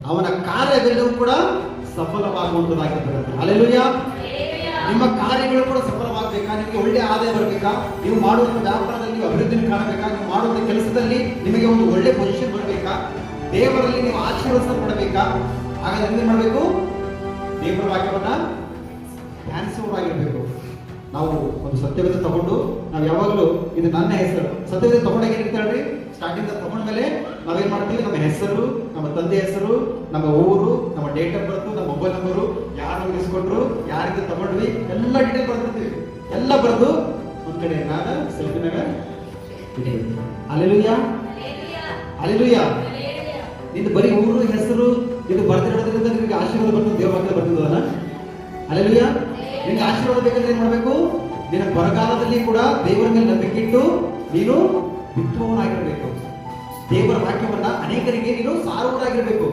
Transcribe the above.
ಅವನ ಕಾರ್ಯವೆಲ್ಲವೂ ಕೂಡ ಸಫಲವಾಗುವಂತದ್ದಾಗಿರ್ತದೆ. ಹಲ್ಲೆಲೂಯ. ನಿಮ್ಮ ಕಾರ್ಯಗಳು ಕೂಡ ಸಫಲವಾಗಬೇಕಾ? ನಿಮಗೆ ಒಳ್ಳೆ ಆದಾಯ ಬರಬೇಕಾ? ನೀವು ಮಾಡುವಂಥ ವ್ಯಾಪಾರದಲ್ಲಿ ನೀವು ಅಭಿವೃದ್ಧಿ ಕಾಣಬೇಕಾ? ನೀವು ಮಾಡುವಂಥ ಕೆಲಸದಲ್ಲಿ ನಿಮಗೆ ಒಂದು ಒಳ್ಳೆ ಪೊಸಿಷನ್ ಬರಬೇಕಾ? ದೇವರಲ್ಲಿ ನೀವು ಆಶೀರ್ವಾದ ಹಾಗಾದ್ರೆ ಏನ್ ಮಾಡಬೇಕು? ದೇವರ ವಾಕ್ಯವನ್ನ ಧ್ಯಾನಿಸುವವರಾಗಿರ್ಬೇಕು. ನಾವು ಒಂದು ಸತ್ಯವೇದ ತಗೊಂಡು ನಾವು ಯಾವಾಗಲೂ ಇದು ನನ್ನ ಹೆಸರು ಸತ್ಯವೇದ ತಗೊಂಡಾಗ ಏನಿರ್ತ ಹೇಳ್ರಿ, ಸ್ಟಾರ್ಟಿಂಗ್ ತಗೊಂಡ್ಮೇಲೆ ನಾವೇನ್ ಮಾಡ್ತೀವಿ, ನಮ್ಮ ಹೆಸರು, ನಮ್ಮ ತಂದೆ ಹೆಸರು, ನಮ್ಮ ಊರು, ನಮ್ಮ ಡೇಟ್ ಆಫ್ ಬರ್ತ್, ನಮ್ಮ ಮೊಬೈಲ್ ನಂಬರು, ಯಾರು ಇಸ್ಕೊಂಡ್ರು, ಯಾರಿಗೆ ತಗೊಂಡ್ವಿ, ಎಲ್ಲ ಡೀಟೇಲ್ ಬರ್ತಿರ್ತೀವಿ. ಎಲ್ಲ ಬರೆದು ಒಂದ್ ಕಡೆ ನಾನು ಸೆಲ್ಫಿನಾಗ ಹಲ್ಲೆಲೂಯಾ ಹಲ್ಲೆಲೂಯಾ. ಇದು ಬರೀ ಊರು ಹೆಸರು ಇದು ಬರ್ತಿರೋದ್ರಿಂದ ನಿಮಗೆ ಆಶೀರ್ವಾದ ಬರ್ತದೆ, ದೇವ್ರ ವಾಕ್ಯ ಬರ್ತಿದ್ದಲ್ಲ. ಹಲ್ಲೆಲೂಯಾ. ನಿಮ್ಗೆ ಆಶೀರ್ವಾದ ಬೇಕಂದ್ರೆ ಏನ್ ಮಾಡ್ಬೇಕು? ನಿನ್ನ ಬರಗಾಲದಲ್ಲಿ ಕೂಡ ದೇವರ ಮೇಲೆ ನಂಬಿಕೆ ಇಟ್ಟು ನೀನು ಬಿತ್ತುವವನಾಗಿರ್ಬೇಕು. ದೇವರ ವಾಕ್ಯವನ್ನ ಅನೇಕರಿಗೆ ನೀನು ಸಾರುವವರಾಗಿರ್ಬೇಕು.